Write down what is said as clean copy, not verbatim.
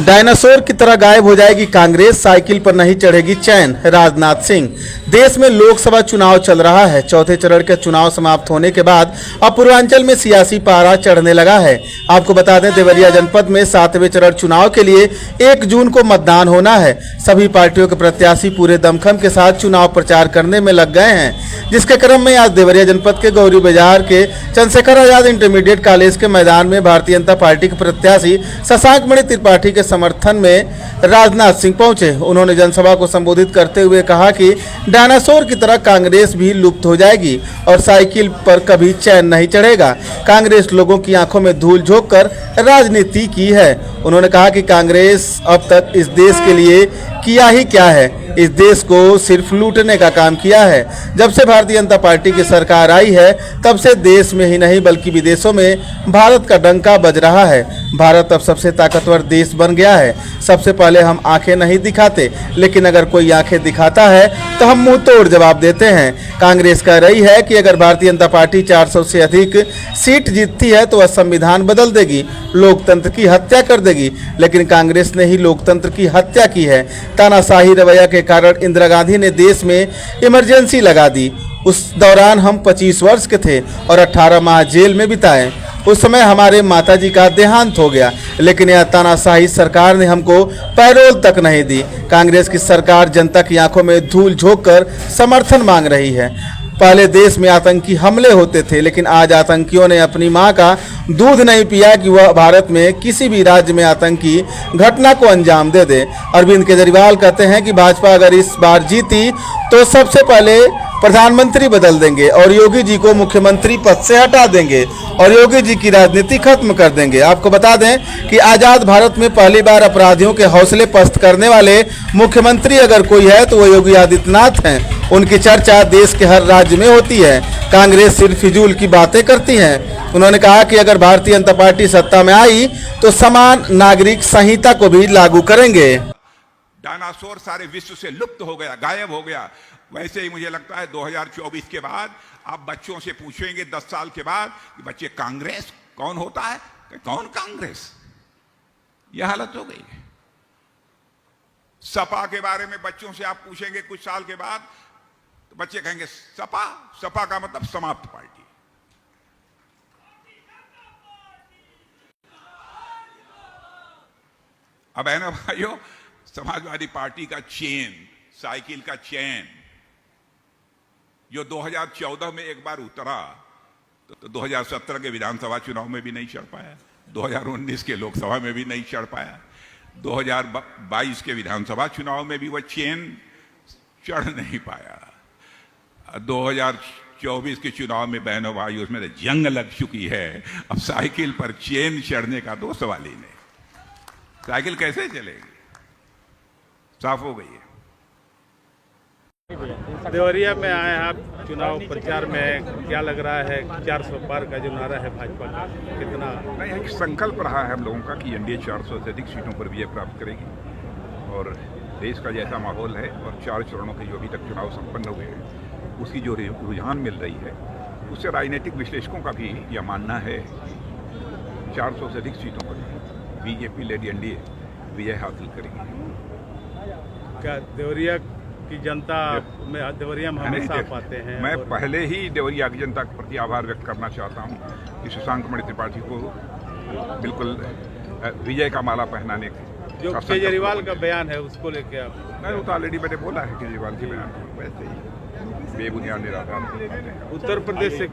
Dinosaur की तरह गायब हो जाएगी कांग्रेस, साइकिल पर नहीं चढ़ेगी चैन। राजनाथ सिंह। देश में लोकसभा चुनाव चल रहा है। चौथे चरण के चुनाव समाप्त होने के बाद अब पूर्वांचल में सियासी पारा चढ़ने लगा है। आपको बता दें, देवरिया जनपद में 7वें चरण चुनाव के लिए 1 जून को मतदान होना है। सभी पार्टियों के प्रत्याशी पूरे दमखम के साथ चुनाव प्रचार करने में लग गए हैं, जिसके क्रम में आज देवरिया जनपद के गौरी बाजार के चंद्रशेखर आजाद इंटरमीडिएट कॉलेज के मैदान में भारतीय जनता पार्टी के प्रत्याशी शशांक मणि त्रिपाठी के समर्थन में राजनाथ सिंह पहुंचे। उन्होंने जनसभा को संबोधित करते हुए कहा कि डायनासोर की तरह कांग्रेस भी लुप्त हो जाएगी और साइकिल पर कभी चैन नहीं चढ़ेगा। कांग्रेस लोगों की आंखों में धूल झोंक कर राजनीति की है। उन्होंने कहा कि कांग्रेस अब तक इस देश के लिए किया ही क्या है, इस देश को सिर्फ लूटने का काम किया है। जब से भारतीय जनता पार्टी की सरकार आई है, तब से देश में ही नहीं बल्कि विदेशों में भारत का डंका बज रहा है। भारत अब सबसे ताकतवर देश बन गया है। सबसे पहले हम आंखें नहीं दिखाते, लेकिन अगर कोई आंखें दिखाता है तो हम मुंह तोड़ जवाब देते हैं। कांग्रेस कह रही है कि अगर भारतीय जनता पार्टी 400 से अधिक सीट जीतती है तो वह संविधान बदल देगी, लोकतंत्र की हत्या कर देगी। लेकिन कांग्रेस ने ही लोकतंत्र की हत्या की है। तानाशाही रवैया के कारण इंदिरा गांधी ने देश में इमरजेंसी लगा दी। उस दौरान हम 25 वर्ष के थे और 18 माह जेल में बिताए। उस समय हमारे माताजी का देहांत हो गया, लेकिन यह तानाशाही सरकार ने हमको पैरोल तक नहीं दी। कांग्रेस की सरकार जनता की आंखों में धूल झोंक कर समर्थन मांग रही है। पहले देश में आतंकी हमले होते थे, लेकिन आज आतंकियों ने अपनी मां का दूध नहीं पिया कि वह भारत में किसी भी राज्य में आतंकी घटना को अंजाम दे दे। अरविंद केजरीवाल कहते हैं कि भाजपा अगर इस बार जीती तो सबसे पहले प्रधानमंत्री बदल देंगे और योगी जी को मुख्यमंत्री पद से हटा देंगे और योगी जी की राजनीति खत्म कर देंगे। आपको बता दें कि आजाद भारत में पहली बार अपराधियों के हौसले पस्त करने वाले मुख्यमंत्री अगर कोई है तो वो योगी आदित्यनाथ हैं। उनकी चर्चा देश के हर राज्य में होती है। कांग्रेस सिर्फ फिजूल की बातें करती है। उन्होंने कहा कि अगर भारतीय जनता पार्टी सत्ता में आई तो समान नागरिक संहिता को भी लागू करेंगे। डायनासोर सारे विश्व से लुप्त हो गया, गायब हो गया। वैसे ही मुझे लगता है 2024 के बाद आप बच्चों से पूछेंगे 10 साल के बाद कि बच्चे कांग्रेस कौन होता है, कौन कांग्रेस, यह हालत हो गई है। सपा के बारे में बच्चों से आप पूछेंगे कुछ साल के बाद तो बच्चे कहेंगे सपा, सपा का मतलब समाप्त पार्टी। अब है ना भाइयों, समाजवादी पार्टी का चेन, साइकिल का चेन जो 2014 में एक बार उतरा तो 2017 के विधानसभा चुनाव में भी नहीं चढ़ पाया, 2019 के लोकसभा में भी नहीं चढ़ पाया, 2022 के विधानसभा चुनाव में भी वह चेन चढ़ नहीं पाया। 2024 के चुनाव में बहनों भाई उसमें जंग लग चुकी है। अब साइकिल पर चेन चढ़ने का तो सवाल ही नहीं। साइकिल कैसे चलेगी, साफ हो गई है। देवरिया में आए आप चुनाव प्रचार में, क्या लग रहा है 400 पार का जो नारा है भाजपा का, कितना? नहीं, एक संकल्प रहा है हम लोगों का कि एनडीए 400 से अधिक सीटों पर विजय प्राप्त करेगी और देश का जैसा माहौल है और 4 चरणों के जो अभी तक चुनाव संपन्न हुए हैं उसकी जो रुझान मिल रही है उससे राजनीतिक विश्लेषकों का भी यह मानना है 400 से अधिक सीटों पर बीजेपी लेड एनडीए विजय हासिल करेगी। क्या देवरिया की जनता में, देवरिया में हमेशा आप आते हैं? मैं पहले ही देवरिया की जनता के प्रति आभार व्यक्त करना चाहता हूं कि शशांक मणि त्रिपाठी को बिल्कुल विजय का माला पहनाने के जो केजरीवाल का बयान है उसको लेके आप? नहीं, वो तो ऑलरेडी मैंने बोला है केजरीवाल के बयान वैसे ही बेबुनियाद निराधार। उत्तर प्रदेश से